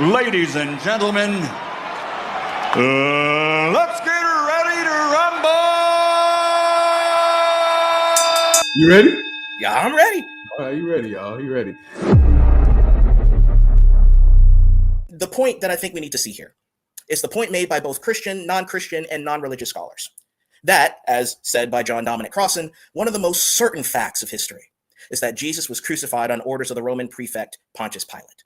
Ladies and gentlemen, let's get ready to rumble! You ready? Yeah, I'm ready. All right, you ready, y'all? You ready? The point that I think we need to see here is the point made by both Christian, non-Christian, and non-religious scholars. That, as said by John Dominic Crossan, one of the most certain facts of history is that Jesus was crucified on orders of the Roman prefect Pontius Pilate.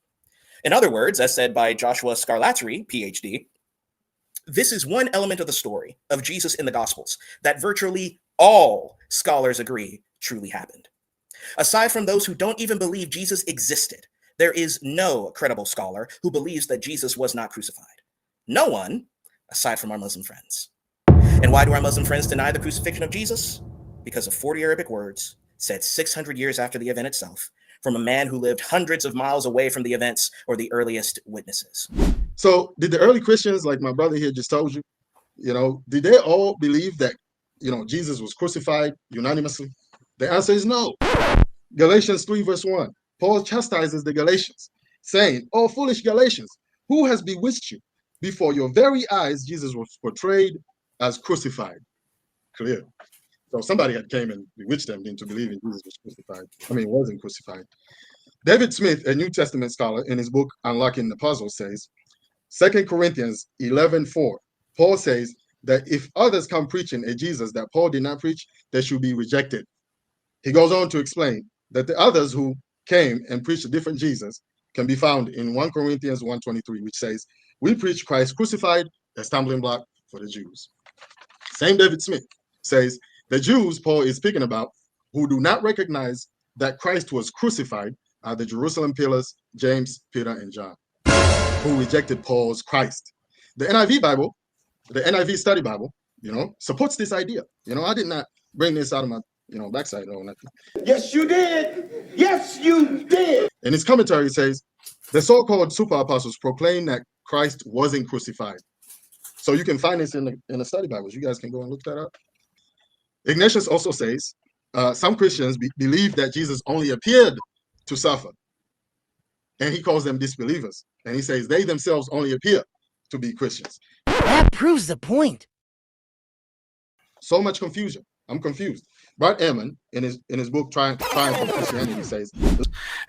In other words, as said by Joshua Scarlatri, PhD, this is one element of the story of Jesus in the Gospels that virtually all scholars agree truly happened. Aside from those who don't even believe Jesus existed, there is no credible scholar who believes that Jesus was not crucified. No one, aside from our Muslim friends. And why do our Muslim friends deny the crucifixion of Jesus? Because of 40 Arabic words said 600 years after the event itself, from a man who lived hundreds of miles away from the events or the earliest witnesses. So did the early Christians, like my brother here just told you, did they all believe that, Jesus was crucified unanimously? The answer is no. Galatians 3 verse 1, Paul chastises the Galatians, saying, "Oh, foolish Galatians, who has bewitched you? Before your very eyes, Jesus was portrayed as crucified." Clear. So somebody had came and bewitched them into believing Jesus was crucified. Wasn't crucified. David Smith, a New Testament scholar, in his book Unlocking the Puzzle, says, 2 Corinthians 11:4, Paul says that if others come preaching a Jesus that Paul did not preach, they should be rejected. He goes on to explain that the others who came and preached a different Jesus can be found in 1 Corinthians 1:23, which says, "We preach Christ crucified, a stumbling block for the Jews." Same David Smith says, the Jews Paul is speaking about who do not recognize that Christ was crucified are the Jerusalem pillars, James, Peter, and John, who rejected Paul's Christ. The NIV Bible, the NIV Study Bible, supports this idea. I did not bring this out of my, backside or nothing. Yes, you did. Yes, you did. In his commentary, it says, the so-called super apostles proclaim that Christ wasn't crucified. So you can find this in the study Bibles. You guys can go and look that up. Ignatius also says, some Christians believe that Jesus only appeared to suffer. And he calls them disbelievers. And he says they themselves only appear to be Christians. That proves the point. So much confusion. I'm confused. Bart Ehrman, in his book Triumph of Christianity, says,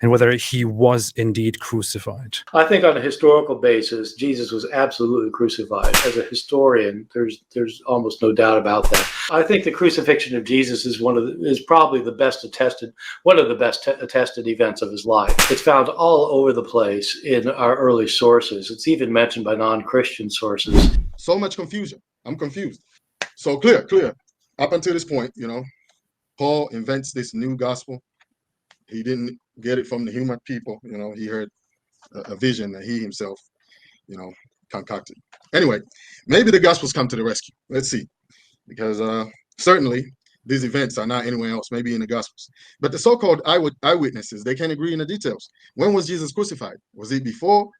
and whether he was indeed crucified. I think on a historical basis, Jesus was absolutely crucified. As a historian, there's almost no doubt about that. I think the crucifixion of Jesus is probably the best attested, one of the best attested events of his life. It's found all over the place in our early sources. It's even mentioned by non-Christian sources. So much confusion. I'm confused. So clear. Up until this point, Paul invents this new gospel. He didn't get it from the human people. He heard a vision that he himself, concocted. Anyway, maybe the gospels come to the rescue. Let's see. Because certainly these events are not anywhere else, maybe in the gospels. But the so-called eyewitnesses, they can't agree in the details. When was Jesus crucified? Was it before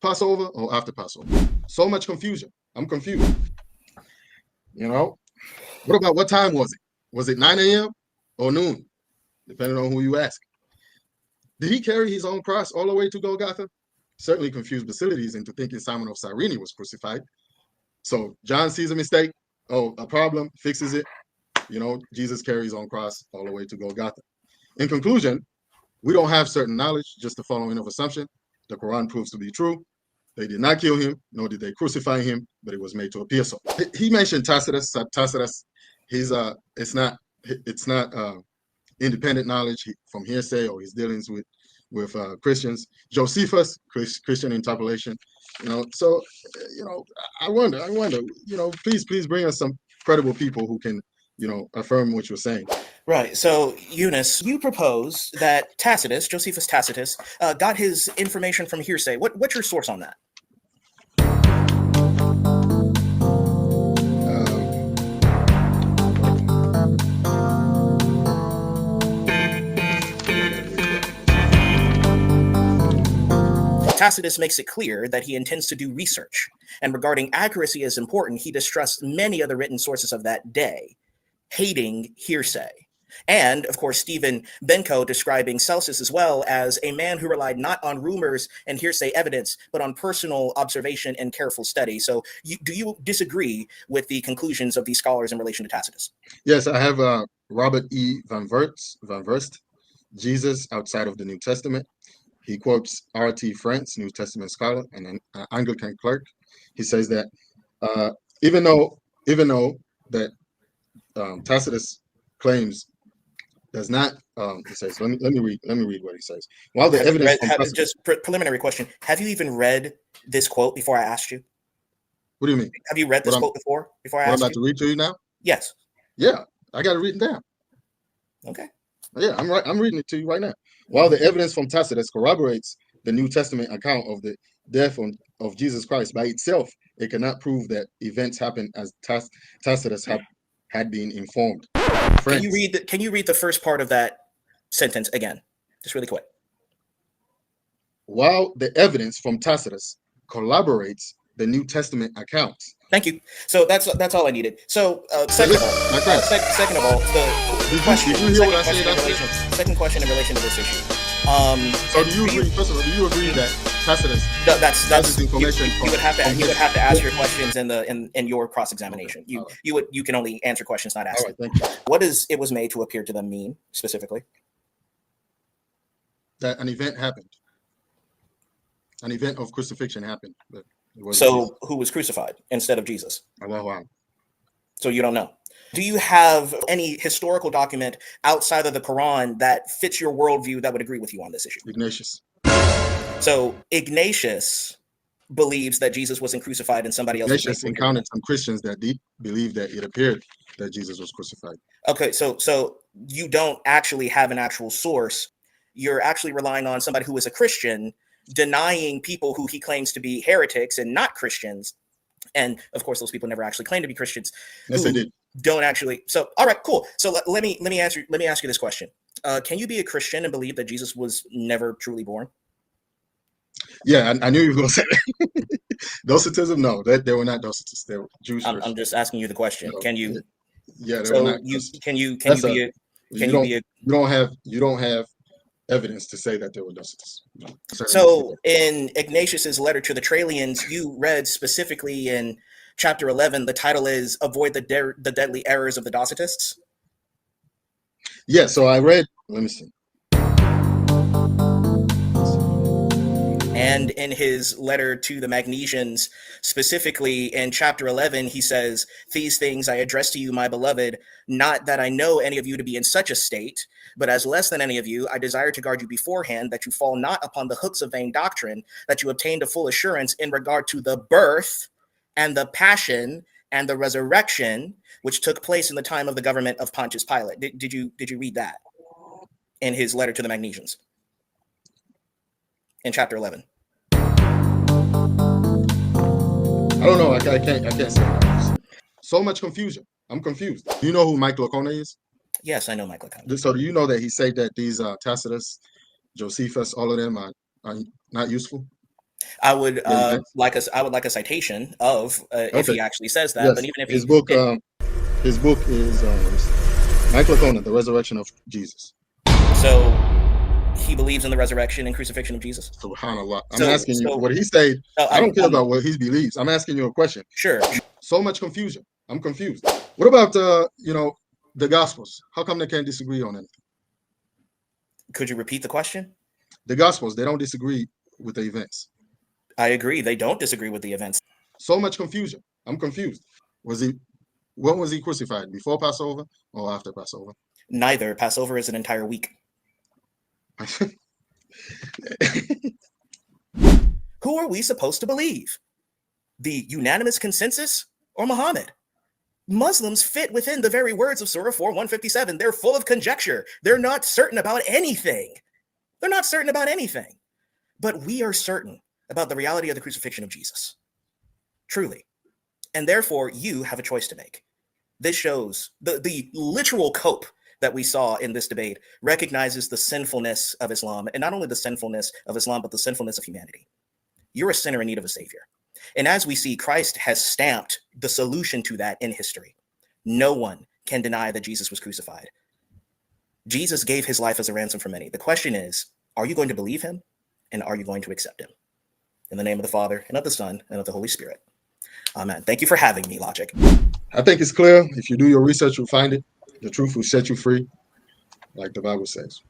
Passover or after Passover? So much confusion. I'm confused. What about what time was it? Was it 9 a.m. or noon? Depending on who you ask. Did he carry his own cross all the way to Golgotha? Certainly confused Basilides into thinking Simon of Cyrene was crucified. So John sees a mistake, a problem, fixes it. Jesus carries his own cross all the way to Golgotha. In conclusion, we don't have certain knowledge, just the following of assumption. The Quran proves to be true. They did not kill him, nor did they crucify him, but it was made to appear so. He mentioned Tacitus. It's not independent knowledge from hearsay or his dealings with Christians. Josephus, Christian interpolation. So I wonder. Please bring us some credible people who can affirm what you're saying. Right. So, Eunice, you propose that Tacitus, Josephus Tacitus, got his information from hearsay. What's your source on that? Tacitus makes it clear that he intends to do research, and regarding accuracy as important, he distrusts many of the written sources of that day, hating hearsay. And of course, Stephen Benko describing Celsus as well as a man who relied not on rumors and hearsay evidence, but on personal observation and careful study. So do you disagree with the conclusions of these scholars in relation to Tacitus? Yes, I have Robert E. Van Verst, Jesus Outside of the New Testament. He quotes R.T. France, New Testament scholar and an Anglican clerk. He says that even though that Tacitus claims does not, he says, let me read what he says. While the evidence just preliminary question: have you even read this quote before I asked you? What do you mean? Have you read this quote before I asked you? I'm about to read to you now. Yes. Yeah, I got it written down. Okay. Yeah, I'm reading it to you right now. While the evidence from Tacitus corroborates the New Testament account of the death of Jesus Christ by itself, it cannot prove that events happened as Tacitus had been informed. Can you read the first part of that sentence again, just really quick? While the evidence from Tacitus corroborates the New Testament accounts. Thank you. So that's all I needed. So second of all, the question. Second question in relation to this issue. So do you agree? First of all, do you agree that Tacitus? No, that's information. You would have to ask your questions in your cross examination. You can only answer questions, not ask. All right, thank you. What does "it was made to appear to them" mean specifically? That an event happened. An event of crucifixion happened. So who was crucified instead of Jesus? Wow. So you don't know. Do you have any historical document outside of the Quran that fits your worldview that would agree with you on this issue? Ignatius. So Ignatius believes that Jesus wasn't crucified and somebody else. Ignatius encountered some Christians that believe that it appeared that Jesus was crucified. Okay, so you don't actually have an actual source. You're actually relying on somebody who is a Christian denying people who he claims to be heretics and not Christians. And of course, those people never actually claim to be Christians. Yes, they did. Don't actually. So, all right, cool. So let me ask you this question. Can you be a Christian and believe that Jesus was never truly born? Yeah, I knew you were going to say that. Docetism? No, they were not Docetists. They were Jewish. I'm just asking you the question. No. Can you? Yeah, they so were not. You don't have evidence to say that they were Docetists. No, so in Ignatius's letter to the Trallians, you read specifically in chapter 11, the title is "Avoid the Deadly Errors of the Docetists." Yeah, so I read, let me see. And in his letter to the Magnesians, specifically in chapter 11, he says, "These things I address to you, my beloved, not that I know any of you to be in such a state, but as less than any of you, I desire to guard you beforehand, that you fall not upon the hooks of vain doctrine, that you obtained a full assurance in regard to the birth and the passion and the resurrection, which took place in the time of the government of Pontius Pilate." Did you read that in his letter to the Magnesians in chapter 11? I don't know. I can't say. So much confusion. I'm confused. Do you know who Mike Lacone is? Yes, I know Mike Lacone. So do you know that he said that these Tacitus, Josephus, all of them are not useful? I would like a citation of if he actually says that. Yes. But even if his book is Mike Lacone, The Resurrection of Jesus. So he believes in the resurrection and crucifixion of Jesus. SubhanAllah. I'm asking you what he said. I don't care about what he believes. I'm asking you a question. Sure. So much confusion. I'm confused. What about the Gospels? How come they can't disagree on anything? Could you repeat the question? The Gospels, they don't disagree with the events. I agree. They don't disagree with the events. So much confusion. I'm confused. When was he crucified? Before Passover or after Passover? Neither. Passover is an entire week. Who are we supposed to believe? The unanimous consensus or Muhammad? Muslims fit within the very words of Surah 4:157. They're full of conjecture. They're not certain about anything. But we are certain about the reality of the crucifixion of Jesus. Truly. And therefore, you have a choice to make. This shows the literal cope that we saw in this debate recognizes the sinfulness of Islam, and not only the sinfulness of Islam, but the sinfulness of humanity. You're a sinner in need of a savior. And as we see, Christ has stamped the solution to that in history. No one can deny that Jesus was crucified. Jesus gave his life as a ransom for many. The question is, are you going to believe him and are you going to accept him? In the name of the Father, and of the Son, and of the Holy Spirit. Amen. Thank you for having me, Logic. I think it's clear. If you do your research, you'll find it. The truth will set you free, like the Bible says.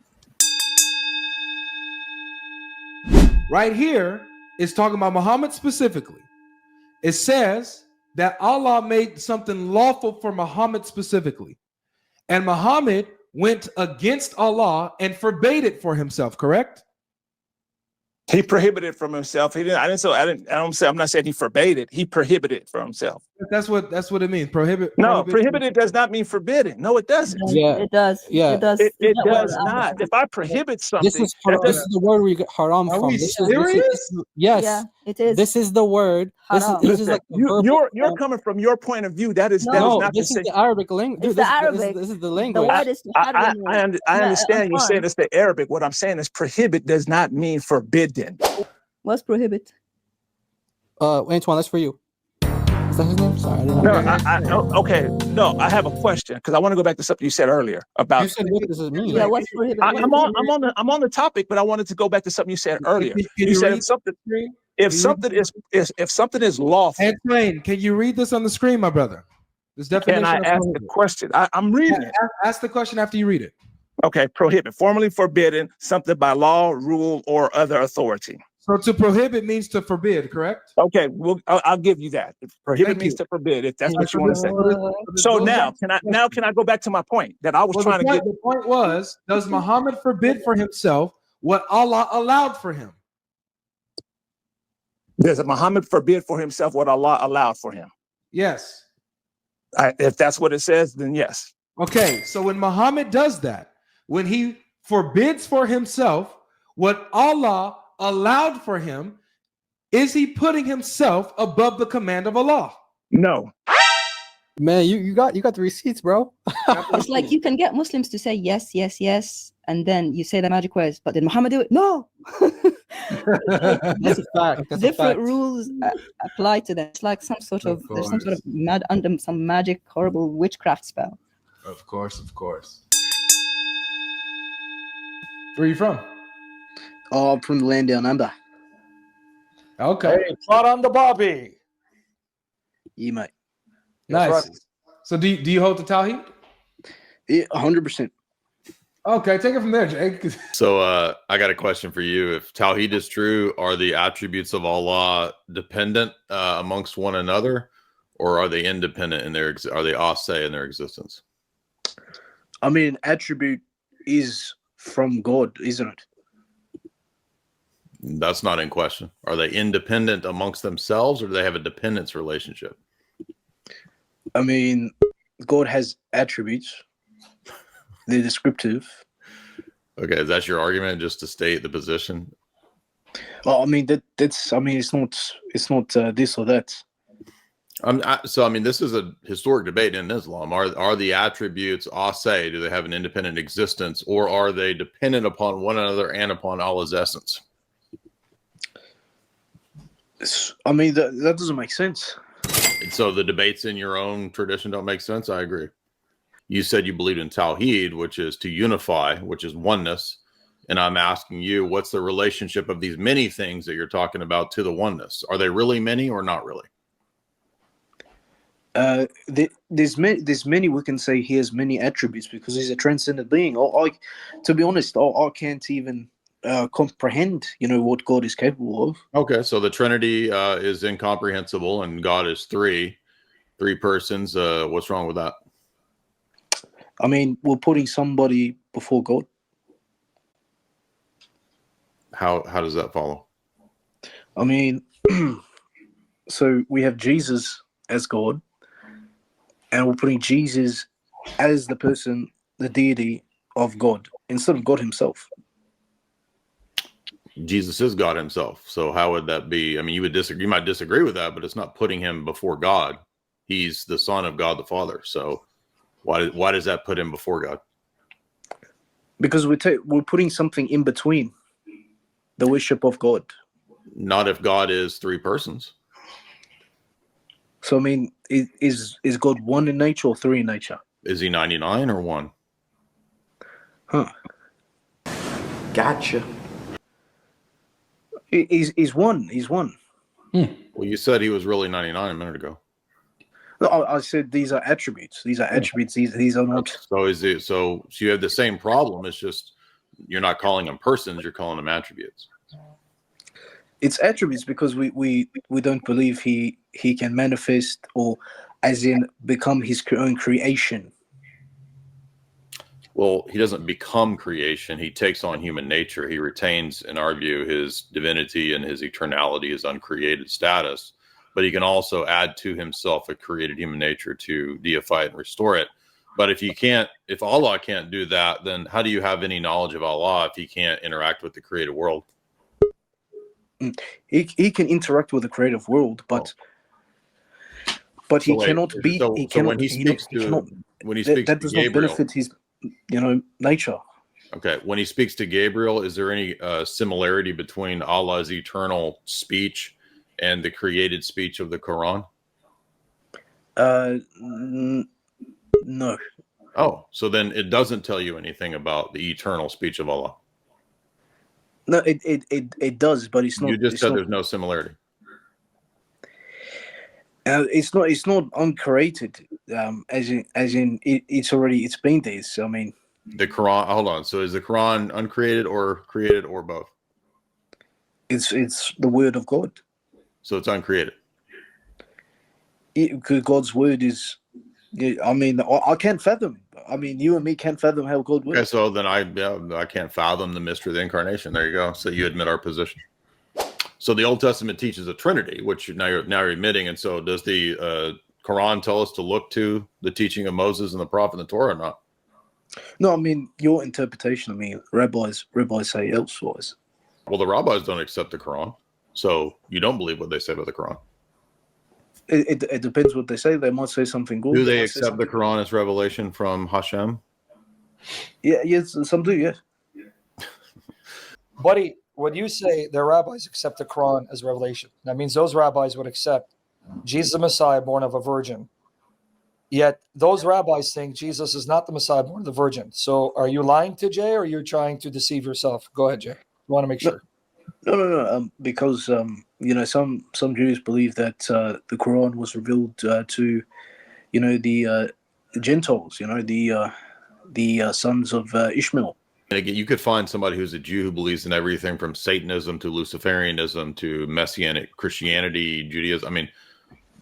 Right here is talking about Muhammad specifically. It says that Allah made something lawful for Muhammad specifically. And Muhammad went against Allah and forbade it for himself, correct? He prohibited it from himself. He didn't. I'm not saying he forbade it. He prohibited it for himself. That's what it means. Prohibited does not mean forbidden. No, it doesn't. Yeah, it does. Yeah, it does. It does not. If I prohibit something, this is the word we get haram Are from. we serious? Yes. Yeah, it is. This is the word. This is like you're coming from your point of view. That is not this is the Arabic language. It's the Arabic. This is the language. The word is I understand you saying it's the Arabic. What I'm saying is prohibit does not mean forbidden. What's prohibit? Antoine, that's for you. Is that his name? Sorry, I didn't know. Okay. No, I have a question because I want to go back to something you said earlier about. You said what does it mean? Yeah, what's prohibit? I'm on the topic, but I wanted to go back to something you said earlier. You said if something is lawful. Antoine, can you read this on the screen, my brother? This definition. Can I ask the question? I'm reading it. Ask the question after you read it. Okay, prohibit, formally forbidden, something by law, rule, or other authority. So to prohibit means to forbid, correct? Okay, well, I'll give you that. Prohibit means to forbid, if that's what you want to say. So now, can I go back to my point that I was trying to get? The point was, does Muhammad forbid for himself what Allah allowed for him? Does Muhammad forbid for himself what Allah allowed for him? Yes. If that's what it says, then yes. Okay, so when Muhammad does that, when he forbids for himself what Allah allowed for him, is he putting himself above the command of Allah? No. Man, you got the receipts, bro. It's like you can get Muslims to say yes, yes, yes, and then you say the magic words, but did Muhammad do it? No. That's a fact. Different rules apply to them. It's like there's some sort of under some magic, horrible witchcraft spell. Of course. Where are you from? Oh, I'm from the land down under. Okay. Hey, trot on the Bobby. Yeah, mate. Nice. Right. So do you hold to Tawheed? Yeah, 100%. Okay, take it from there, Jake. So I got a question for you. If Tawheed is true, are the attributes of Allah dependent amongst one another, or are they independent in their? Are they ase in their existence? I mean, attribute is from God, isn't it? That's not in question. Are they independent amongst themselves, or do they have a dependence relationship? I mean, God has attributes. They're descriptive. Okay, is that your argument, just to state the position? Well, I mean that's. I mean, it's not this or that. So this is a historic debate in Islam. Are the attributes ase? Do they have an independent existence, or are they dependent upon one another and upon Allah's essence? I mean, that doesn't make sense. So the debates in your own tradition don't make sense. I agree. You said you believed in Tawheed, which is to unify, which is oneness. And I'm asking you, what's the relationship of these many things that you're talking about to the oneness? Are they really many or not really? There's many we can say he has many attributes because he's a transcendent being. To be honest, I can't even comprehend, what God is capable of. Okay, so the Trinity is incomprehensible, and God is three persons. What's wrong with that? I mean, we're putting somebody before God. How does that follow? I mean, so we have Jesus as God, and we're putting Jesus as the person, the deity of God, instead of God himself. Jesus is God himself. So how would that be? I mean, you might disagree with that, but it's not putting him before God. He's the Son of God the Father. So why does that put him before God? Because we're putting something in between the worship of God. Not if God is three persons. So I mean, is God one in nature or three in nature? Is he 99 or one? Huh. Gotcha. He's one. He's one. Well, you said he was really 99 a minute ago. No, I said these are attributes. These are attributes. These are not. So is it so you have the same problem? It's just you're not calling them persons, you're calling them attributes. It's attributes because we don't believe he can manifest or as in become his own creation. Well, he doesn't become creation. He takes on human nature. He retains, in our view, his divinity and his eternality, his uncreated status. But he can also add to himself a created human nature to deify it and restore it. But if Allah can't do that, then how do you have any knowledge of Allah if he can't interact with the created world? He can interact with the creative world, but he cannot be. He cannot. When he speaks that does not benefit his, nature. Okay, when he speaks to Gabriel, is there any similarity between Allah's eternal speech and the created speech of the Quran? No. Oh, so then it doesn't tell you anything about the eternal speech of Allah. No, it does, but it's not. You just said there's no similarity. It's not uncreated. As in it's been there. So, I mean, the Quran. Hold on. So is the Quran uncreated or created or both? It's the word of God. So it's uncreated. Because God's word is. I mean, I can't fathom. I mean, you and me can't fathom how God works. Okay, so then I can't fathom the mystery of the incarnation. There you go. So you admit our position. So the Old Testament teaches a Trinity, which now you're admitting. And so does the Quran tell us to look to the teaching of Moses and the Prophet and the Torah or not? No, I mean your interpretation. I mean, rabbis say elsewise. Well, the rabbis don't accept the Quran, so you don't believe what they say about the Quran. It depends what they say. They might say something good. Do they accept the Quran as revelation from Hashem? Yeah, yes, some do, yes. Buddy, when you say the rabbis accept the Quran as revelation, that means those rabbis would accept Jesus the Messiah born of a virgin. Yet those rabbis think Jesus is not the Messiah born of the virgin. So are you lying to Jay, or are you trying to deceive yourself? Go ahead, Jay. You want to make sure. No. Because some Jews believe that the Quran was revealed to, the Gentiles. The sons of Ishmael. And again, you could find somebody who's a Jew who believes in everything from Satanism to Luciferianism to Messianic Christianity, Judaism. I mean,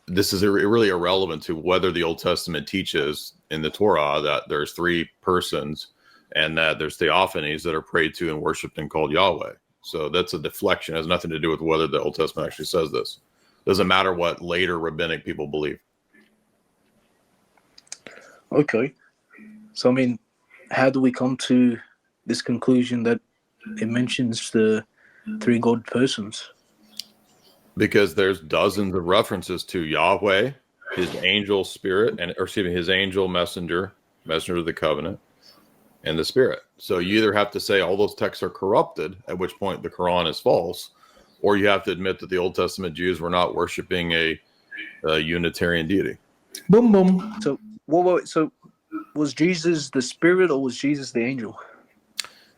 this is really irrelevant to whether the Old Testament teaches in the Torah that there's three persons and that there's theophanies that are prayed to and worshipped and called Yahweh. So that's a deflection. It has nothing to do with whether the Old Testament actually says this. Doesn't matter what later rabbinic people believe. Okay. So, I mean, how do we come to this conclusion that it mentions the three God persons? Because there's dozens of references to Yahweh, his angel spirit, his angel messenger of the covenant, and the spirit. So you either have to say all those texts are corrupted, at which point the Quran is false, or you have to admit that the Old Testament Jews were not worshiping a Unitarian deity. Boom, boom. So, so was Jesus the spirit or was Jesus the angel?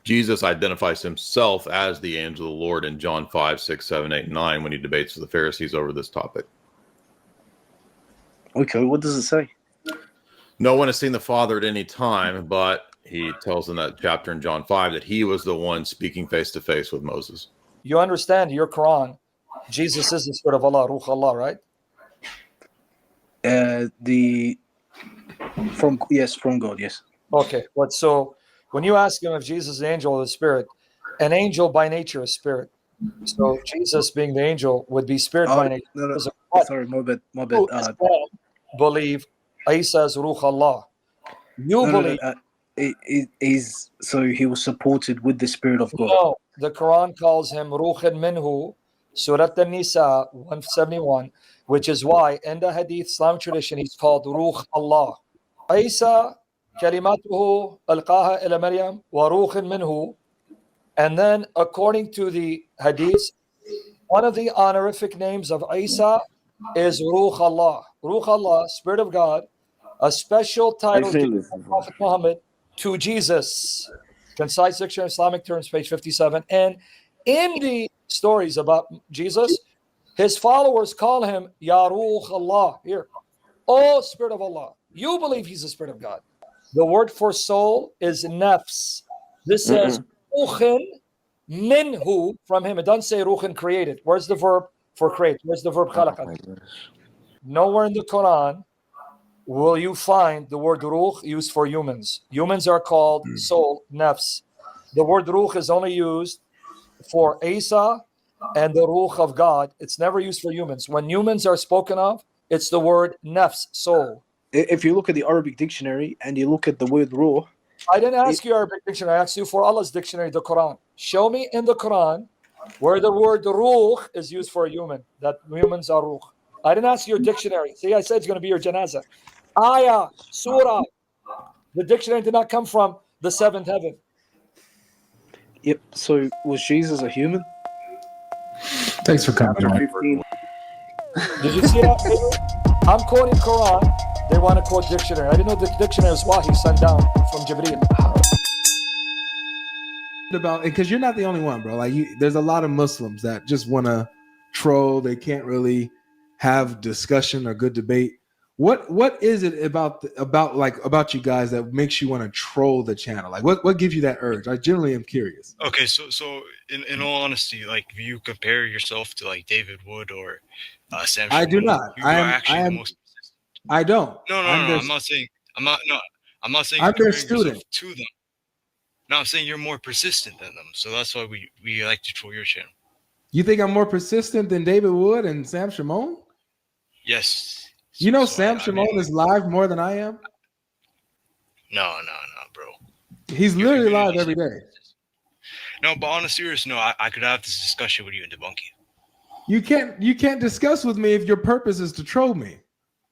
Jesus identifies himself as the angel of the Lord in John 5, 6, 7, 8, and 9 when he debates with the Pharisees over this topic. Okay, what does it say? No one has seen the Father at any time, but he tells in that chapter in John 5 that he was the one speaking face to face with Moses. You understand your Quran, Jesus is the Spirit of Allah, Ruh Allah, right? From God, yes. Okay, so when you ask him if Jesus is the angel or the spirit, an angel by nature is spirit. So Jesus being the angel would be spirit by nature. No. Sorry, my bad. Believe Isa is Ruh Allah. You believe. So he was supported with the Spirit of God. No, the Quran calls him Ruhan Minhu, Surah An-Nisa 171, which is why in the Hadith Islamic tradition he's called Ruh Allah. Isa kalimatuhu alqaha ila Maryam wa ruhan minhu. And then according to the Hadith, one of the honorific names of Isa is Ruh Allah. Ruh Allah, Spirit of God, a special title given by Prophet Muhammad to Jesus. Concise Dictionary of Islamic Terms, page 57. And in the stories about Jesus, his followers call him Ya Ruh Allah. Here, oh Spirit of Allah. You believe he's the Spirit of God. The word for soul is nafs. This says ruhin minhu, from him. It doesn't say ruhin created. Where's the verb for create? Where's the verb khalaqat? Nowhere in the Quran will you find the word ruh used for humans. Humans are called soul, nafs. The word ruh is only used for Isa and the ruh of God. It's never used for humans. When humans are spoken of, it's the word nafs, soul. If you look at the Arabic dictionary and you look at the word ruh, I didn't ask you Arabic dictionary. I asked you for Allah's dictionary, the Quran. Show me in the Quran where the word ruh is used for a human, that humans are ruh. I didn't ask your dictionary. See, I said it's going to be your janazah. Ayah, surah. The dictionary did not come from the seventh heaven. Yep. So was Jesus a human? Thanks for coming. Did you see that, David? I'm quoting Quran. They want to quote dictionary. I didn't know the dictionary was Wahi sent down from Jibreel. About, because you're not the only one, bro. Like, there's a lot of Muslims that just want to troll. They can't really have discussion or good debate. What is it about you guys that makes you want to troll the channel? Like, what gives you that urge? I generally am curious. Okay, so in all honesty, like, if you compare yourself to like David Wood or Sam, I do not. You are actually the most. I don't. No, I'm not saying. I'm not saying I'm you're their comparing yourself student to them. No, I'm saying you're more persistent than them. So that's why we like to troll your channel. You think I'm more persistent than David Wood and Sam Shimon? Yes. You know, Sam Shimon is live more than I am. No, bro. He's literally live every day. No, but on a serious note, I could have this discussion with you and debunk you. You can't discuss with me if your purpose is to troll me.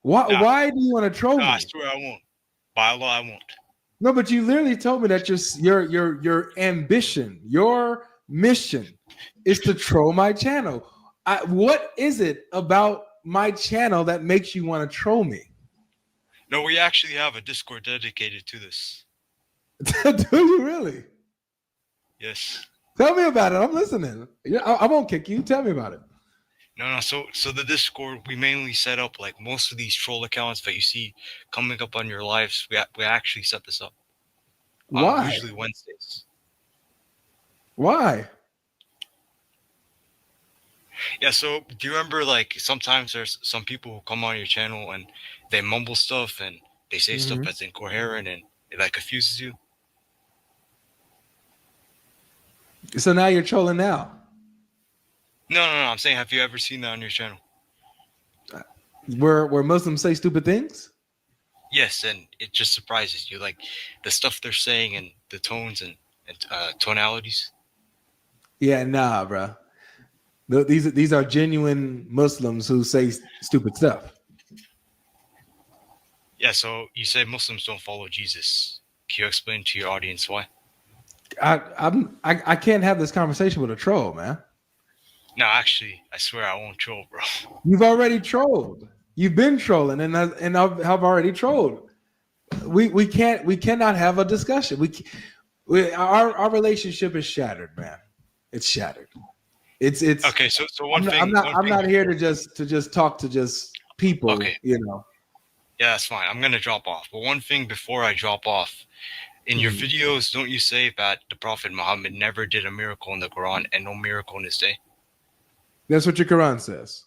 Why do you want to troll me? I swear I won't. By Allah, I won't. No, but you literally told me that your ambition, your mission is to troll my channel. What is it about my channel that makes you want to troll me? No, we actually have a Discord dedicated to this. Do you really? Yes. Tell me about it. I'm listening. I won't kick you. Tell me about it. No. So the Discord, we mainly set up like most of these troll accounts that you see coming up on your lives. We actually set this up. Why? Usually Wednesdays. Why? Yeah. So do you remember, like, sometimes there's some people who come on your channel and they mumble stuff and they say stuff that's incoherent and it like confuses you? So now you're trolling now. No. I'm saying, have you ever seen that on your channel? Where Muslims say stupid things? Yes, and it just surprises you, like the stuff they're saying and the tones and tonalities. Yeah, nah, bro. These are genuine Muslims who say stupid stuff. Yeah, so you say Muslims don't follow Jesus. Can you explain to your audience why? I can't have this conversation with a troll, man. No, actually, I swear I won't troll, bro. You've already trolled. You've been trolling, and I've already trolled. We cannot have a discussion. Our relationship is shattered, man. It's shattered. It's okay. So one thing. I'm not here to just talk to just people. Okay. You know. Yeah, that's fine. I'm gonna drop off. But one thing before I drop off, in your videos, don't you say that the Prophet Muhammad never did a miracle in the Quran and no miracle in his day? That's what your Quran says.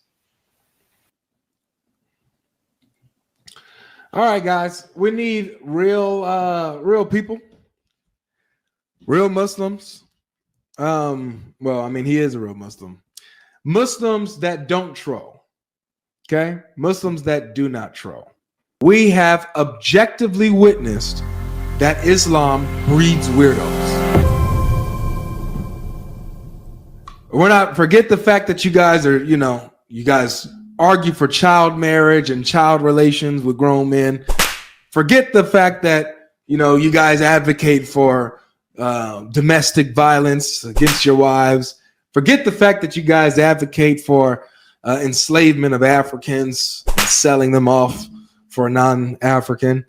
All right, guys. We need real people, real Muslims. Well, I mean, he is a real Muslim. Muslims that don't troll. Okay? Muslims that do not troll. We have objectively witnessed that Islam breeds weirdos. Forget the fact that you guys argue for child marriage and child relations with grown men. Forget the fact that, you guys advocate for domestic violence against your wives. Forget the fact that you guys advocate for enslavement of Africans, selling them off for a non-African.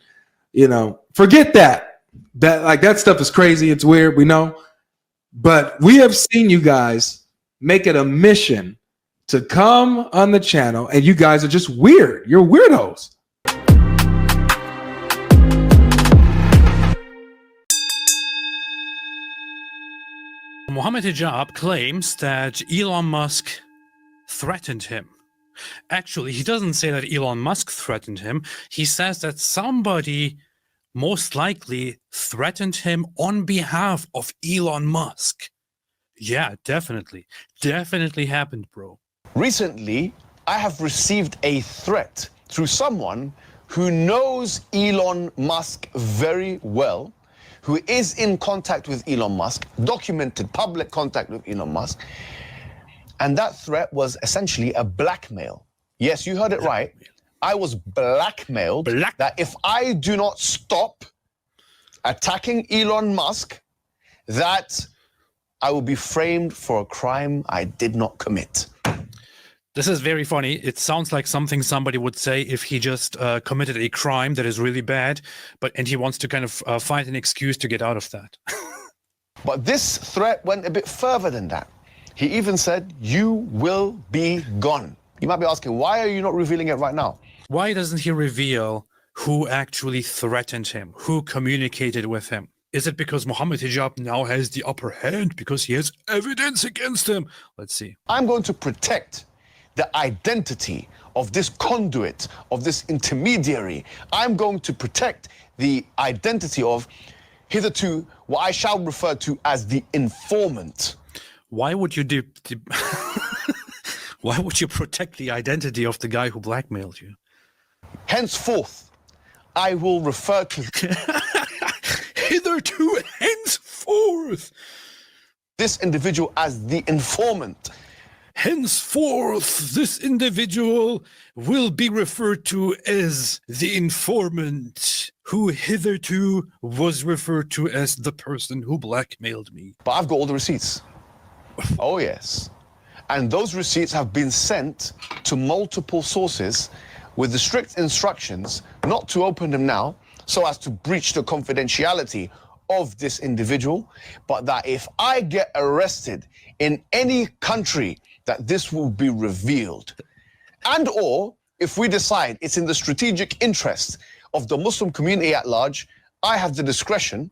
Forget that. that stuff is crazy. It's weird, we know. But we have seen you guys make it a mission to come on the channel, and you guys are just weird. You're weirdos. Mohammed Hijab claims that Elon Musk threatened him. Actually, he doesn't say that Elon Musk threatened him. He says that somebody most likely threatened him on behalf of Elon Musk. Yeah, definitely. Definitely happened, bro. Recently, I have received a threat through someone who knows Elon Musk very well, who is in contact with Elon Musk, documented public contact with Elon Musk. And that threat was essentially a blackmail. Yes, you heard it right. I was blackmailed that if I do not stop attacking Elon Musk, that I will be framed for a crime I did not commit. This is very funny. It sounds like something somebody would say if he just committed a crime that is really bad, and he wants to kind of find an excuse to get out of that. But this threat went a bit further than that. He even said, "You will be gone." You might be asking, why are you not revealing it right now? Why doesn't he reveal who actually threatened him, who communicated with him? Is it because Mohammed Hijab now has the upper hand because he has evidence against him? Let's see. I'm going to protect the identity of this conduit, of this intermediary. I'm going to protect the identity of, hitherto, what I shall refer to as the informant. Why would you why would you protect the identity of the guy who blackmailed you? Henceforth, I will refer to hitherto, henceforth, this individual as the informant. Henceforth, this individual will be referred to as the informant, who hitherto was referred to as the person who blackmailed me. But I've got all the receipts. Oh, yes. And those receipts have been sent to multiple sources with the strict instructions not to open them now so as to breach the confidentiality of this individual, but that if I get arrested in any country, that this will be revealed. And or if we decide it's in the strategic interest of the Muslim community at large, I have the discretion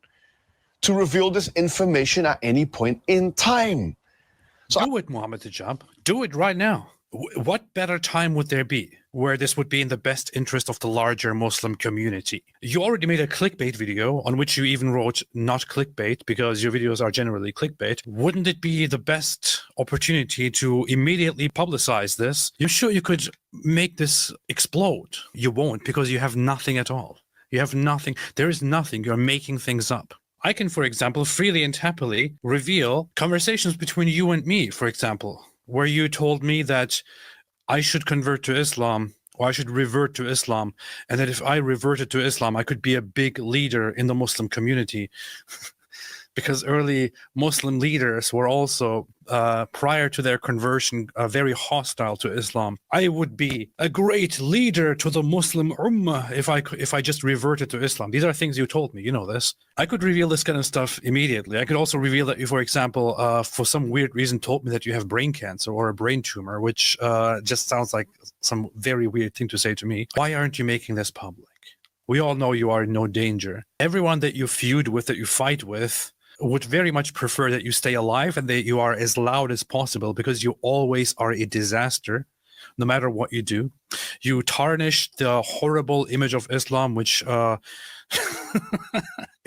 to reveal this information at any point in time. So do it, Mohammed Hijab. Do it right now. What better time would there be where this would be in the best interest of the larger Muslim community? You already made a clickbait video on which you even wrote not clickbait because your videos are generally clickbait. Wouldn't it be the best opportunity to immediately publicize this? You're sure you could make this explode? You won't, because you have nothing at all. You have nothing. There is nothing. You're making things up. I can, for example, freely and happily reveal conversations between you and me, for example, where you told me that I should convert to Islam or I should revert to Islam, and that if I reverted to Islam, I could be a big leader in the Muslim community. Because early Muslim leaders were also, prior to their conversion, very hostile to Islam. I would be a great leader to the Muslim Ummah if I just reverted to Islam. These are things you told me, you know this. I could reveal this kind of stuff immediately. I could also reveal that you, for example, for some weird reason told me that you have brain cancer or a brain tumor, which just sounds like some very weird thing to say to me. Why aren't you making this public? We all know you are in no danger. Everyone that you feud with, that you fight with, would very much prefer that you stay alive and that you are as loud as possible, because you always are a disaster, no matter what you do. You tarnish the horrible image of Islam, which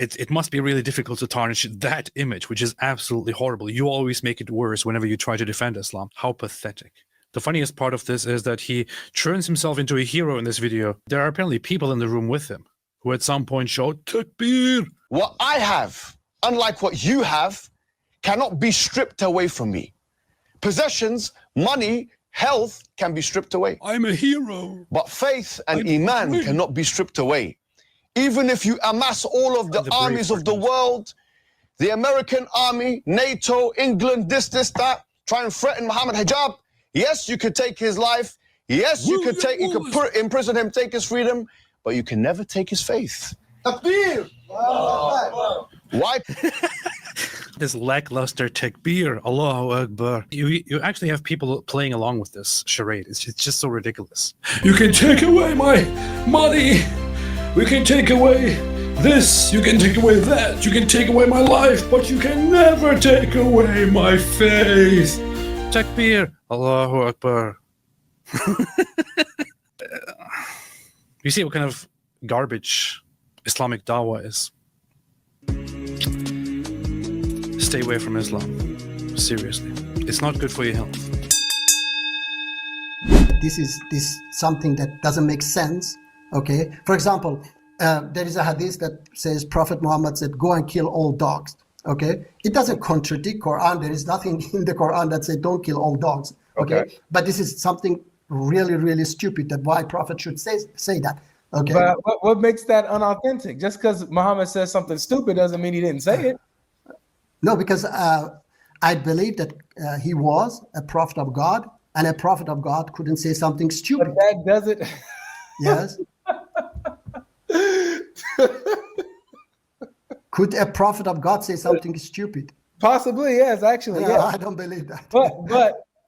it must be really difficult to tarnish that image, which is absolutely horrible. You always make it worse whenever you try to defend Islam. How pathetic. The funniest part of this is that he turns himself into a hero in this video. There are apparently people in the room with him who at some point shout, Takbir! What I have, unlike what you have, cannot be stripped away from me. Possessions, money, health can be stripped away. I'm a hero. But faith and Iman cannot be stripped away. Even if you amass all of the armies of the world, the American army, NATO, England, this, that, try and threaten Mohammed Hijab, yes, you could take his life. Yes, you could put imprison him, take his freedom, but you can never take his faith. Takbir! Why? This lackluster takbir, Allahu Akbar. You actually have people playing along with this charade. It's just so ridiculous. You can take away my money. We can take away this. You can take away that. You can take away my life, but you can never take away my faith. Takbir, Allahu Akbar. You see what kind of garbage Islamic Dawah is. Stay away from Islam. Seriously. It's not good for your health. This is something that doesn't make sense. Okay. For example, there is a hadith that says Prophet Muhammad said, "Go and kill all dogs." Okay. It doesn't contradict Quran. There is nothing in the Quran that says don't kill all dogs. Okay. But this is something really, really stupid. That why Prophet should say that. Okay. But what makes that unauthentic? Just because Muhammad says something stupid doesn't mean he didn't say it. No, because I believe that he was a prophet of God, and a prophet of God couldn't say something stupid. But that doesn't. Yes. Could a prophet of God say something stupid? Possibly, yes. Actually, yeah. Yes. I don't believe that.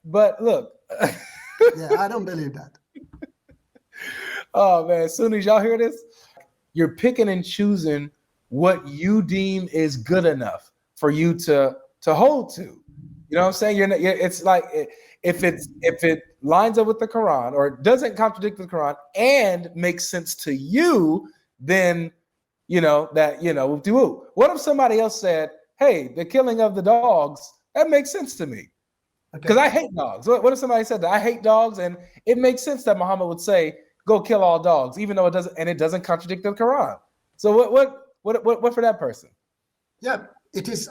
But look. Yeah, I don't believe that. Oh man, Sunnis, y'all hear this? You're picking and choosing what you deem is good enough for you to hold to. You know what I'm saying? It's like if it lines up with the Quran or it doesn't contradict the Quran and makes sense to you, then what if somebody else said, "Hey, the killing of the dogs, that makes sense to me." Because I hate dogs. What if somebody said that I hate dogs and it makes sense that Muhammad would say, "Go kill all dogs," even though it doesn't contradict the Quran. So what for that person? Yeah, it is.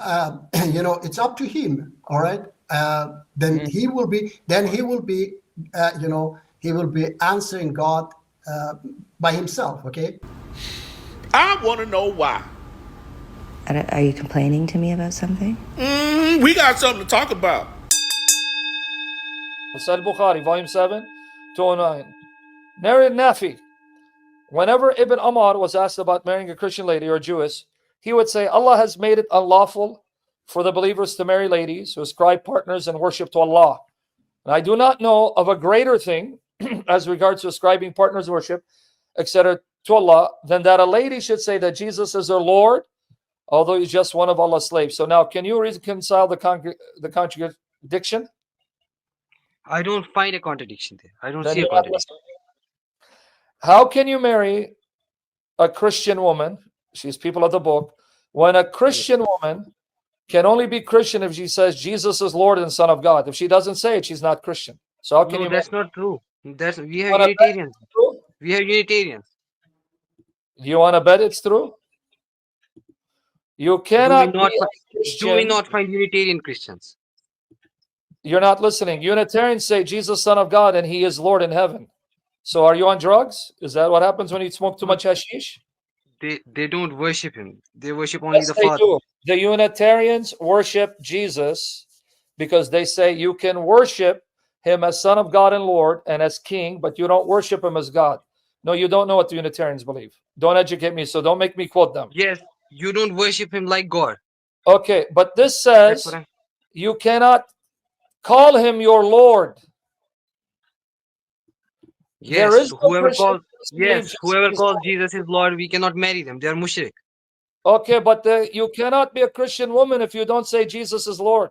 It's up to him. All right. Then he will be. He will be answering God by himself. Okay. I want to know why. Are you complaining to me about something? We got something to talk about. Sahih Bukhari, volume 7, 209. Narrated Nafi. Whenever Ibn Ammar was asked about marrying a Christian lady or Jewess, he would say, Allah has made it unlawful for the believers to marry ladies who ascribe partners and worship to Allah. And I do not know of a greater thing as regards to ascribing partners worship, etc., to Allah, than that a lady should say that Jesus is her Lord, although he's just one of Allah's slaves. So now, can you reconcile the contradiction? I don't find a contradiction there. I don't Then see a you're not contradiction. How can you marry a Christian woman? She's people of the book. When a Christian woman can only be Christian if she says Jesus is Lord and Son of God. If she doesn't say it, she's not Christian. So how can No, you? that's not true. We have Unitarians. We have Unitarians. Do you want to bet it's true? You cannot be a Christian. Do we not find Unitarian Christians? You're not listening. Unitarians say Jesus, Son of God, and He is Lord in heaven. So are you on drugs? Is that what happens when you smoke too much hashish? They don't worship Him. They worship only the They Father. do. The Unitarians worship Jesus because they say you can worship Him as Son of God and Lord and as King, but you don't worship Him as God. No, you don't know what the Unitarians believe. Don't educate me, so don't make me quote them. Yes, you don't worship Him like God. Okay, but this says you cannot call Him your Lord. Yes, whoever calls Jesus his Lord, we cannot marry them. They are mushrik. Okay, but you cannot be a Christian woman if you don't say Jesus is Lord.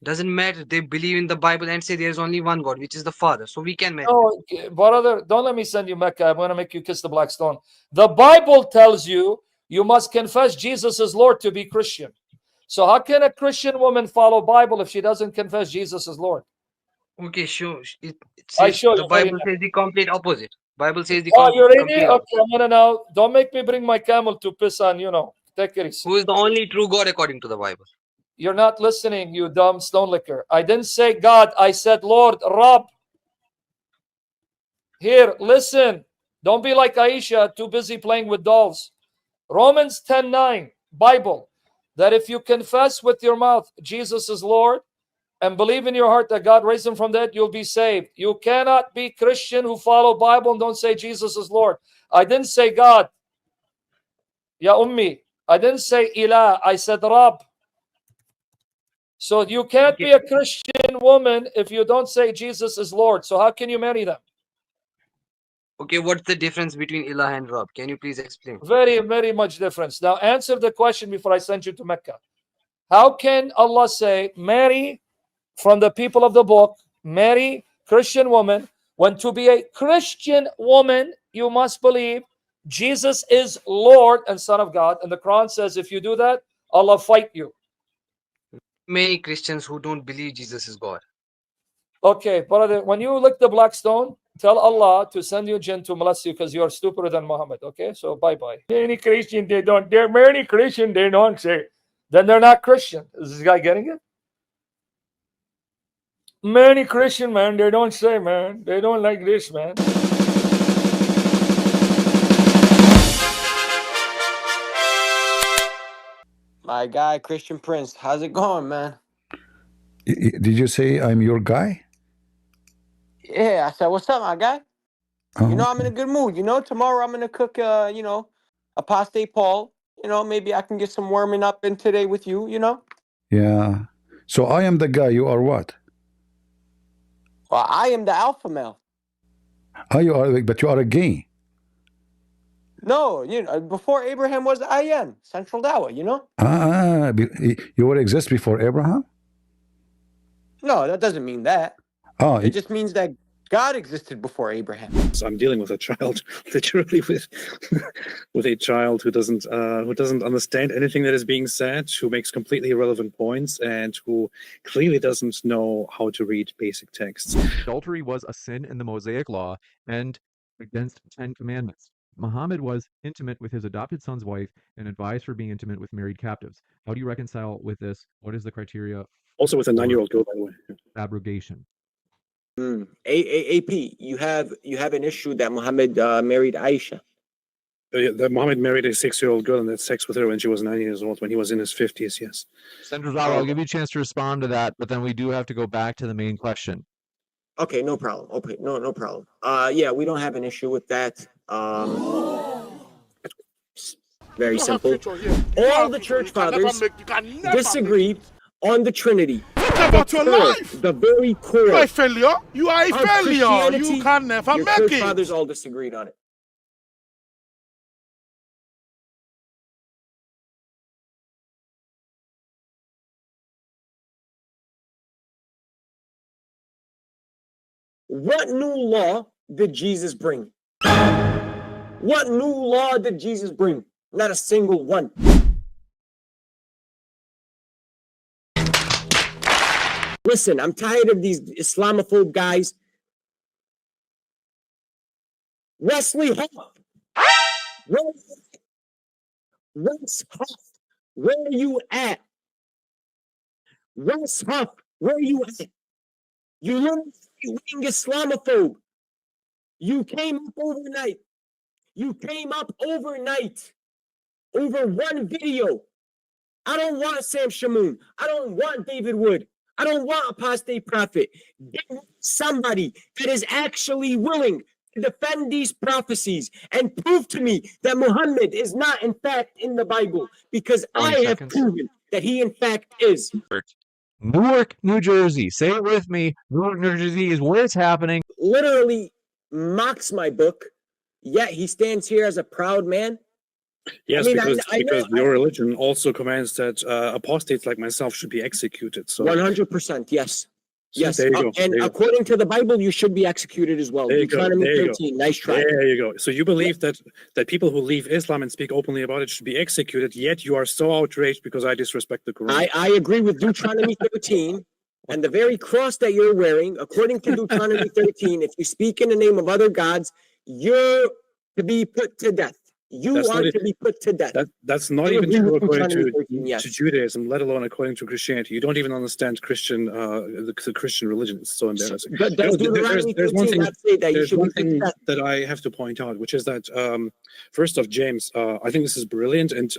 Doesn't matter. They believe in the Bible and say there is only one God, which is the Father. So we can marry. No, brother, don't let me send you Mecca. I'm going to make you kiss the black stone. The Bible tells you you must confess Jesus as Lord to be Christian. So how can a Christian woman follow Bible if she doesn't confess Jesus as Lord? Okay, sure. The Bible says the complete opposite. Bible says the you ready? complete Okay, opposite. I'm gonna now. Don't make me bring my camel to piss on. Take it easy. Who is the only true God according to the Bible? You're not listening, you dumb stone licker. I didn't say God. I said Lord, Rab. Here, listen. Don't be like Aisha, too busy playing with dolls. Romans 10:9, Bible, that if you confess with your mouth Jesus is Lord and believe in your heart that God raised him from the dead, you'll be saved. You cannot be Christian who follow Bible and don't say Jesus is Lord. I didn't say God. Ya Ummi. I didn't say Ilah, I said Rab. So you can't be a Christian woman if you don't say Jesus is Lord. So how can you marry them? Okay, what's the difference between Ilah and Rab? Can you please explain? Very, very much difference. Now answer the question before I send you to Mecca. How can Allah say, marry from the people of the book, marry Christian woman, when to be a Christian woman, you must believe Jesus is Lord and Son of God. And the Quran says, if you do that, Allah fight you. Many Christians who don't believe Jesus is God. Okay, brother, when you lick the black stone, tell Allah to send you jinn to molest you because you are stupider than Muhammad. Okay, so bye-bye. Many Christian, they don't. They're many Christian, they don't say. Then they're not Christian. Is this guy getting it? Many Christian, man, they don't say, man. They don't like this, man. My guy, Christian Prince. How's it going, man? Did you say I'm your guy? Yeah, I said, what's up, my guy? You know, I'm in a good mood. You know, tomorrow I'm going to cook, you know, apostate Paul. You know, maybe I can get some warming up in today with you, you know? Yeah. So I am the guy. You are what? Well, I am the alpha male. Oh, you are, but you are a gay. No, you know, before Abraham was I am, Central Dawah, you know? You will exist before Abraham? No, that doesn't mean that. Oh, It just means that God existed before Abraham. So I'm dealing with a child, literally with a child who doesn't understand anything that is being said, who makes completely irrelevant points, and who clearly doesn't know how to read basic texts. Adultery was a sin in the Mosaic Law and against the 10 Commandments. Muhammad was intimate with his adopted son's wife and advised for being intimate with married captives. How do you reconcile with this? What is the criteria? Also with a 9-year-old girl, by the way. Abrogation. AP, you have an issue that Muhammad married Aisha. That Muhammad married a 6-year-old girl and had sex with her when she was 9 years old, when he was in his 50s, yes. Senator Dawah, I'll give you a chance to respond to that, but then we do have to go back to the main question. Okay, no problem. Okay, no problem. Yeah, we don't have an issue with that. Very simple. All the church fathers disagreed on the Trinity. About your life. The very core. You are a failure. You are a failure. You can never your make church it. fathers all disagreed on it. What new law did Jesus bring? What new law did Jesus bring? Not a single one. Listen, I'm tired of these Islamophobe guys. Wesley Huff. Wes Huff, where are you at? Wes Huff, where are you at? You little wing Islamophobe. You came up overnight. You came up overnight over one video. I don't want Sam Shamoon. I don't want David Wood. I don't want Apostate Prophet. Get somebody that is actually willing to defend these prophecies and prove to me that Muhammad is not in fact in the Bible, because I have proven that he in fact is. Newark, New Jersey. Say it with me. Newark, New Jersey is where it's happening. Literally mocks my book, yet he stands here as a proud man. Yes, I mean, because your religion also commands that apostates like myself should be executed. So 100%, yes. So Yes, there you go. and There you go. according to the Bible, you should be executed as well. There you go. Deuteronomy There you go. 13, nice try. There you go. So you believe that people who leave Islam and speak openly about it should be executed, yet you are so outraged because I disrespect the Quran. I agree with Deuteronomy 13, and the very cross that you're wearing, according to Deuteronomy 13, if you speak in the name of other gods, you're to be put to death. You are to be put to death. That's not I even agree true with according Deuteronomy to, 13, yes. to Judaism, let alone according to Christianity. You don't even understand Christian, the Christian religion. It's so embarrassing. But does Deuteronomy There's one 13 thing, not say that you there's should one be put to thing death? that I have to point out, which is that, first off, James, I think this is brilliant. And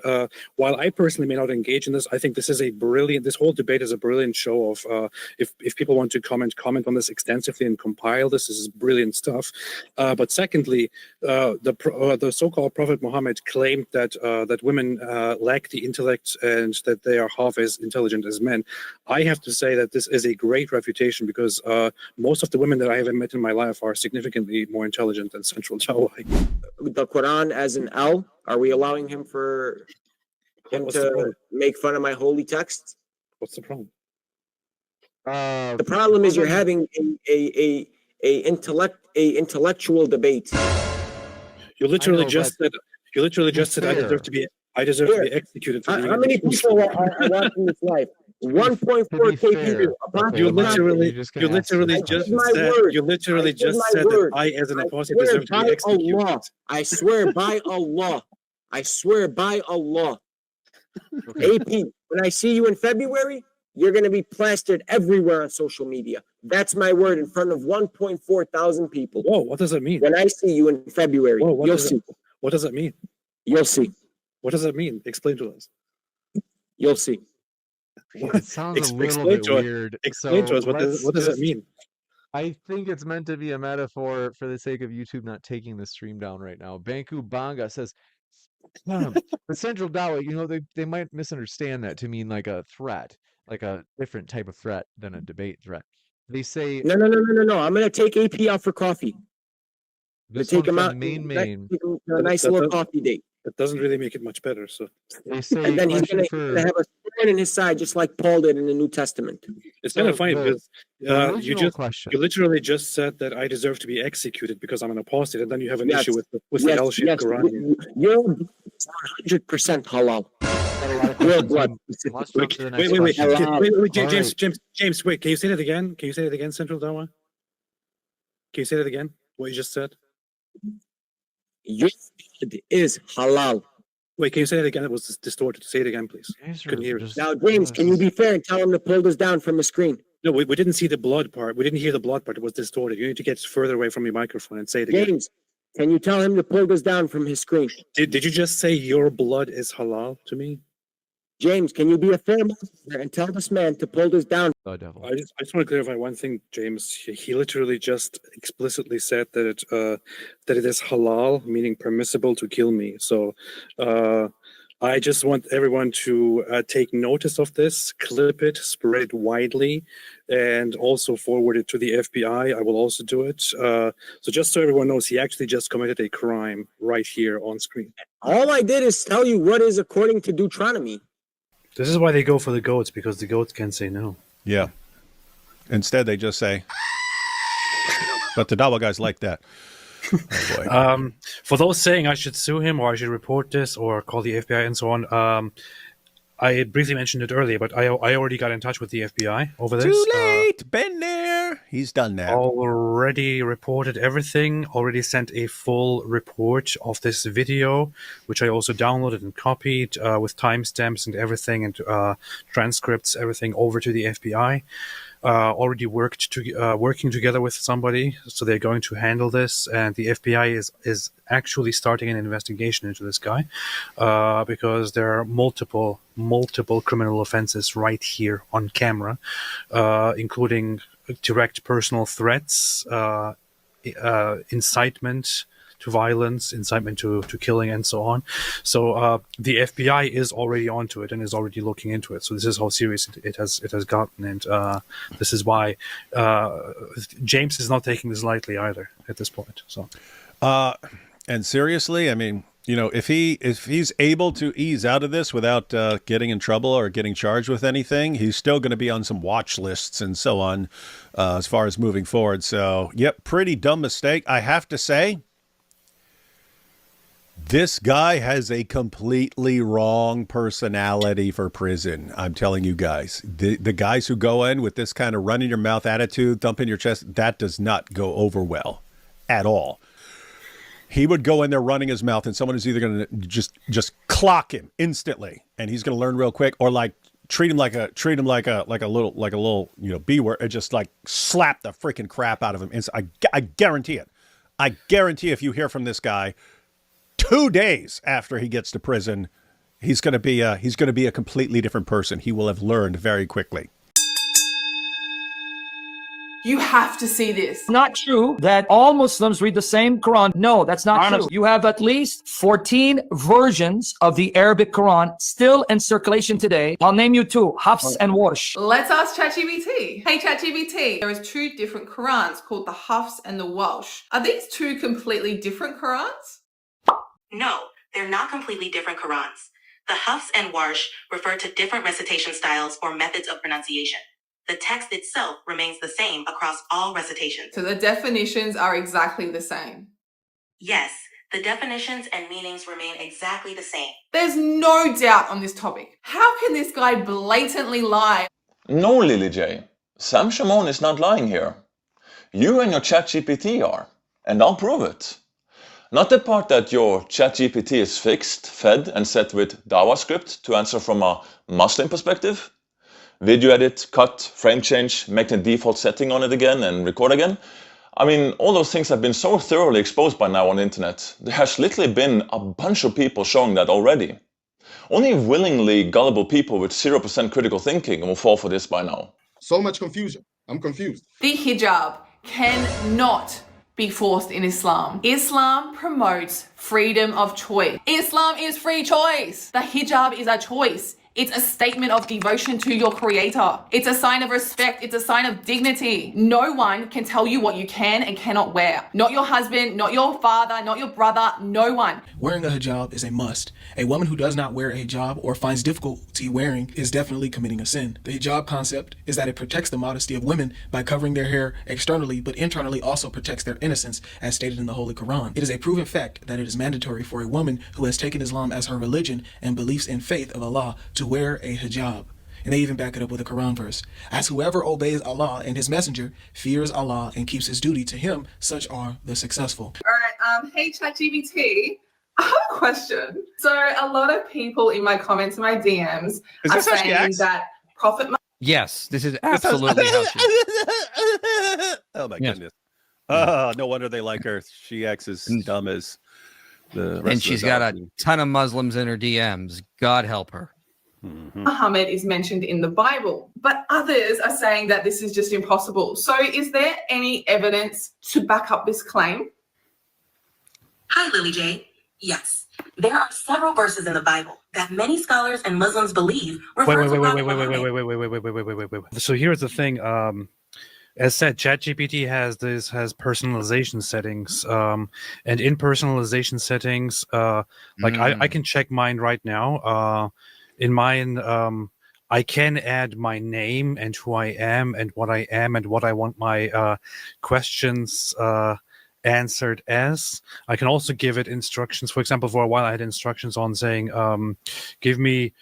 while I personally may not engage in this, I think this is this whole debate is a brilliant show of, if people want to comment on this extensively and compile this is brilliant stuff. But secondly, the so-called Prophet Prophet Muhammad claimed that that women lack the intellect and that they are half as intelligent as men, I have to say that this is a great refutation because most of the women that I have met in my life are significantly more intelligent than Central Dawah. The Quran as an L, are we allowing him to make fun of my holy texts? What's the problem? The problem is you're having a intellectual debate. You literally just said I deserve to be executed for being How many people are watching this live? 1.4K people. You literally just said that I, as an apostate, deserve to be executed. I swear by Allah. I swear by Allah. AP, when I see you in February, you're going to be plastered everywhere on social media. That's my word in front of 1.4 thousand people. Whoa, what does that mean? When I see you in February, you'll see. What does that mean? You'll see. What does that mean? Explain to us. You'll see. It sounds a little bit weird. Explain to us. What does that mean? I think it's meant to be a metaphor for the sake of YouTube not taking the stream down right now. Banku Banga says, the Central Dawah, they might misunderstand that to mean like a threat, like a different type of threat than a debate threat. They say no. I'm gonna take AP out for coffee. Take him out. Main. A nice little coffee date. That doesn't really make it much better. So they say, and then he's gonna have a sword in his side, just like Paul did in the New Testament. It's kind of funny because you literally just said that I deserve to be executed because I'm an apostate, and then you have an issue with the L-shaped Quran. You're 100% halal. Your blood. Wait, James, wait. Can you say that again? Can you say that again, Central Dawah? Can you say that again? What you just said? Your blood is halal. Wait, can you say that again? It was distorted. Say it again, please. Couldn't hear it. Now, James, can you be fair and tell him to pull this down from the screen? No, we didn't see the blood part. We didn't hear the blood part. It was distorted. You need to get further away from your microphone and say it again. James, can you tell him to pull this down from his screen? Did you just say your blood is halal to me? James, can you be a fair man and tell this man to pull this down? I just want to clarify one thing, James. He literally just explicitly said that it is halal, meaning permissible to kill me. So I just want everyone to take notice of this, clip it, spread it widely, and also forward it to the FBI. I will also do it. So just so everyone knows, he actually just committed a crime right here on screen. All I did is tell you what is according to Deuteronomy. This is why they go for the goats, because the goats can say no. Yeah. Instead, they just say, but the Dawah guys like that. Oh boy. For those saying I should sue him or I should report this or call the FBI and so on, I briefly mentioned it earlier, but I already got in touch with the FBI over this. Too late! Been there! He's done that. Already reported everything, already sent a full report of this video, which I also downloaded and copied with timestamps and everything and transcripts, everything over to the FBI. Already working together with somebody, so they're going to handle this, and the FBI is actually starting an investigation into this guy because there are multiple criminal offenses right here on camera, including direct personal threats, incitement to violence, incitement to killing, and so on. So the FBI is already onto it and is already looking into it. So this is how serious it has gotten, and this is why James is not taking this lightly either at this point. So, and seriously, I mean, you know, if he's able to ease out of this without getting in trouble or getting charged with anything, he's still going to be on some watch lists and so on as far as moving forward. So, yep, pretty dumb mistake, I have to say. This guy has a completely wrong personality for prison. I'm telling you guys, the guys who go in with this kind of run in your mouth attitude, thump in your chest, that does not go over well at all. He would go in there running his mouth, and someone is either going to just clock him instantly, and he's going to learn real quick, or like treat him like a little B word, and just like slap the freaking crap out of him. I guarantee it. I guarantee if you hear from this guy 2 days after he gets to prison, he's going to be a completely different person. He will have learned very quickly. You have to see this. Not true that all Muslims read the same Quran. No, that's not true. You have at least 14 versions of the Arabic Quran still in circulation today. I'll name you two, Hafs and Warsh. Let's ask ChatGPT. Hey ChatGPT, there is two different Qurans called the Hafs and the Welsh. Are these two completely different Qurans? No, they're not completely different Qurans. The Hafs and Warsh refer to different recitation styles or methods of pronunciation. The text itself remains the same across all recitations. So the definitions are exactly the same. Yes, the definitions and meanings remain exactly the same. There's no doubt on this topic. How can this guy blatantly lie? No, Lily J. Sam Shimon is not lying here. You and your ChatGPT are, and I'll prove it. Not the part that your ChatGPT is fixed, fed, and set with Dawah script to answer from a Muslim perspective. Video edit, cut, frame change, make the default setting on it again and record again. I mean, all those things have been so thoroughly exposed by now on the internet. There has literally been a bunch of people showing that already. Only willingly gullible people with 0% critical thinking will fall for this by now. So much confusion. I'm confused. The hijab cannot be forced in Islam. Islam promotes freedom of choice. Islam is free choice. The hijab is a choice. It's a statement of devotion to your creator. It's a sign of respect. It's a sign of dignity. No one can tell you what you can and cannot wear. Not your husband, not your father, not your brother, no one. Wearing a hijab is a must. A woman who does not wear a hijab or finds difficulty wearing is definitely committing a sin. The hijab concept is that it protects the modesty of women by covering their hair externally, but internally also protects their innocence, as stated in the Holy Quran. It is a proven fact that it is mandatory for a woman who has taken Islam as her religion and believes in faith of Allah to wear a hijab. And they even back it up with a Quran verse. As whoever obeys Allah and his messenger, fears Allah and keeps his duty to him, such are the successful. All right, hey ChatGPT, I have a question. So a lot of people in my comments, my DMs, are saying that Prophet Yes, this is absolutely how she... Oh my goodness. Oh, no wonder they like her. She acts as dumb as the rest And she's got a ton of Muslims in her DMs. God help her. Muhammad is mentioned in the Bible, but others are saying that this is just impossible. So is there any evidence to back up this claim? Hi, Lily J. Yes, there are several verses in the Bible that many scholars and Muslims believe refer to Prophet Muhammad. So here's the thing. As said, ChatGPT has personalization settings, and in personalization settings, like I can check mine right now. In mine, I can add my name and who I am and what I am and what I want my questions answered as. I can also give it instructions. For example, for a while I had instructions on saying, give me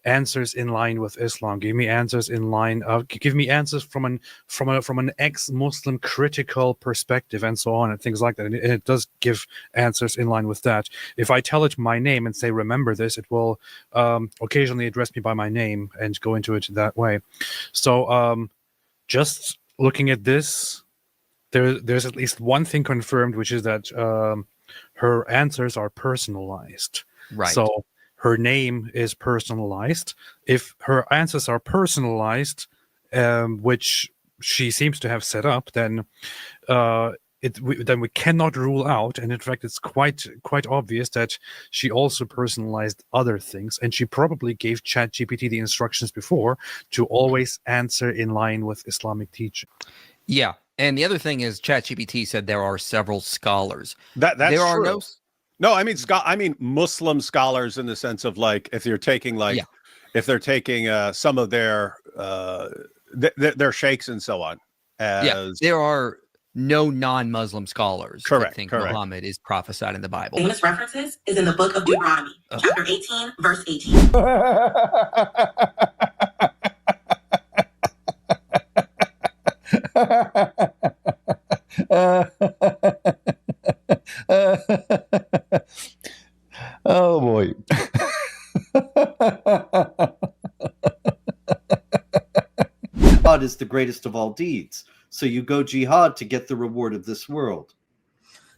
answers in line with Islam. Give me answers in line. Give me answers from an ex-Muslim critical perspective, and so on, and things like that. And it does give answers in line with that. If I tell it my name and say remember this, it will occasionally address me by my name and go into it that way. So just looking at this, there's at least one thing confirmed, which is that her answers are personalized. Right. So her name is personalized. If her answers are personalized, which she seems to have set up, then we cannot rule out, and in fact it's quite obvious that she also personalized other things, and she probably gave ChatGPT the instructions before to always answer in line with Islamic teaching. Yeah, and the other thing is ChatGPT said there are several scholars. That's there are true. No, I mean Muslim scholars in the sense of like if you're taking if they're taking some of their sheikhs and so on. There are no non-Muslim scholars that think correct. Muhammad is prophesied in the Bible. Famous references is in the book of Deuteronomy, chapter 18, verse 18. Oh boy. Jihad is the greatest of all deeds. So you go jihad to get the reward of this world.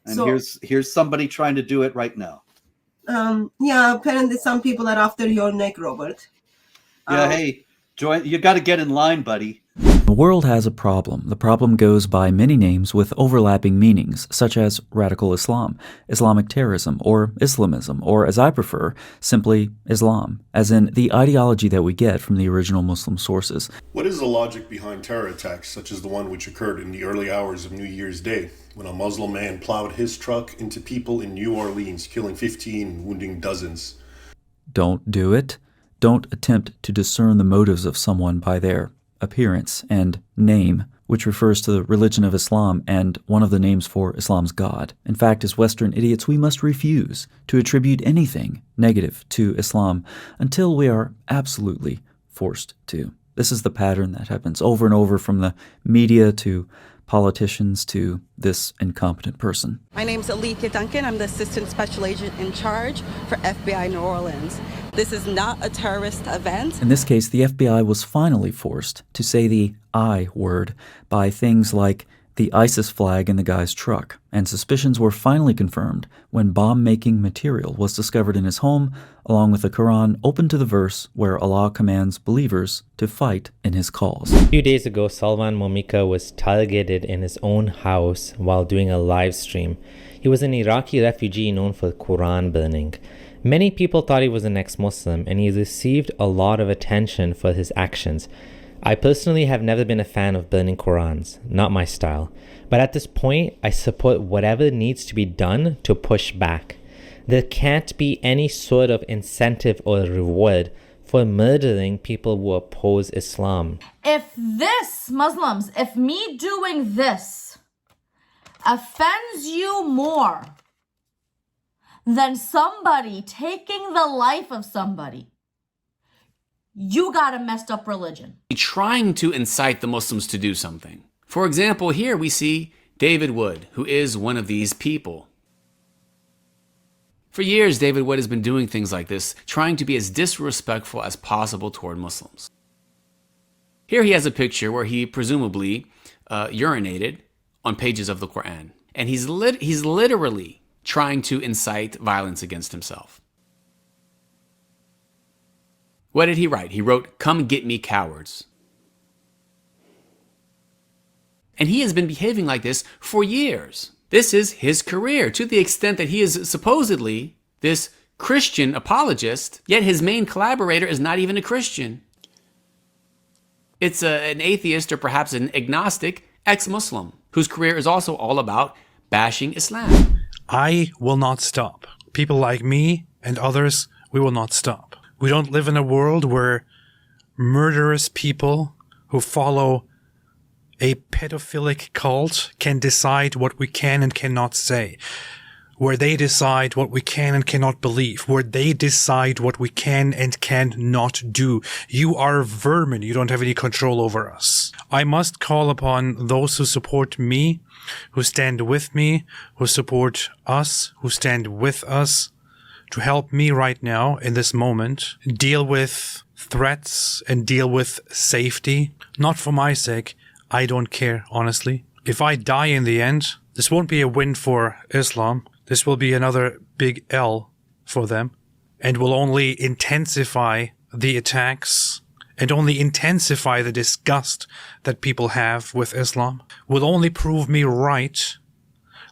And So- here's somebody trying to do it right now. Yeah, apparently some people are after your neck, Robert. Yeah, hey, join. You got to get in line, buddy. The world has a problem. The problem goes by many names with overlapping meanings, such as radical Islam, Islamic terrorism, or Islamism, or as I prefer, simply Islam, as in the ideology that we get from the original Muslim sources. What is the logic behind terror attacks such as the one which occurred in the early hours of New Year's Day, when a Muslim man plowed his truck into people in New Orleans, killing 15 and wounding dozens? Don't do it. Don't attempt to discern the motives of someone by their appearance and name, which refers to the religion of Islam and one of the names for Islam's God. In fact, as Western idiots, we must refuse to attribute anything negative to Islam until we are absolutely forced to. This is the pattern that happens over and over, from the media to politicians to this incompetent person. My name's Alethea Duncan. I'm the Assistant Special Agent in charge for FBI New Orleans. This is not a terrorist event. In this case, the FBI was finally forced to say the I word by things like the ISIS flag in the guy's truck, and suspicions were finally confirmed when bomb-making material was discovered in his home, along with the Quran open to the verse where Allah commands believers to fight in his cause. A few days ago, Salman Momika was targeted in his own house while doing a live stream. He was an Iraqi refugee known for Quran burning. Many people thought he was an ex-Muslim, and he received a lot of attention for his actions. I personally have never been a fan of burning Qurans, not my style. But at this point, I support whatever needs to be done to push back. There can't be any sort of incentive or reward for murdering people who oppose Islam. If this, Muslims, if me doing this offends you more than somebody taking the life of somebody, you got a messed up religion. Trying to incite the Muslims to do something. For example, here we see David Wood, who is one of these people. For years, David Wood has been doing things like this, trying to be as disrespectful as possible toward Muslims. Here he has a picture where he presumably urinated on pages of the Quran. And he's literally trying to incite violence against himself. What did he write? He wrote, "Come get me, cowards." And he has been behaving like this for years. This is his career, to the extent that he is supposedly this Christian apologist, yet his main collaborator is not even a Christian. It's an atheist, or perhaps an agnostic ex-Muslim, whose career is also all about bashing Islam. I will not stop. People like me and others, we will not stop. We don't live in a world where murderous people who follow a pedophilic cult can decide what we can and cannot say, where they decide what we can and cannot believe, where they decide what we can and cannot do. You are vermin. You don't have any control over us. I must call upon those who support me, who stand with me, who support us, who stand with us, to help me right now, in this moment, deal with threats and deal with safety. Not for my sake. I don't care, honestly. If I die in the end, this won't be a win for Islam. This will be another big L for them, and will only intensify the attacks and only intensify the disgust that people have with Islam. Will only prove me right,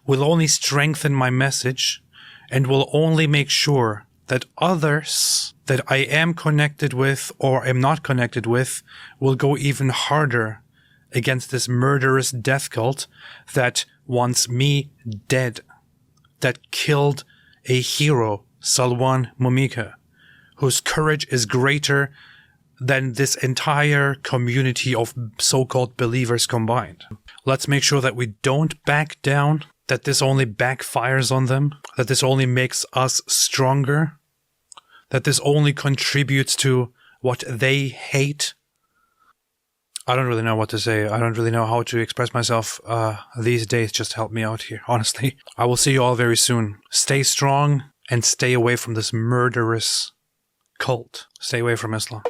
will only strengthen my message, and will only make sure that others that I am connected with or am not connected with will go even harder against this murderous death cult that wants me dead, that killed a hero, Salman Momika, whose courage is greater than this entire community of so-called believers combined. Let's make sure that we don't back down, that this only backfires on them, that this only makes us stronger, that this only contributes to what they hate. I don't really know what to say. I don't really know how to express myself these days. Just help me out here, honestly. I will see you all very soon. Stay strong and stay away from this murderous cult. Stay away from Islam.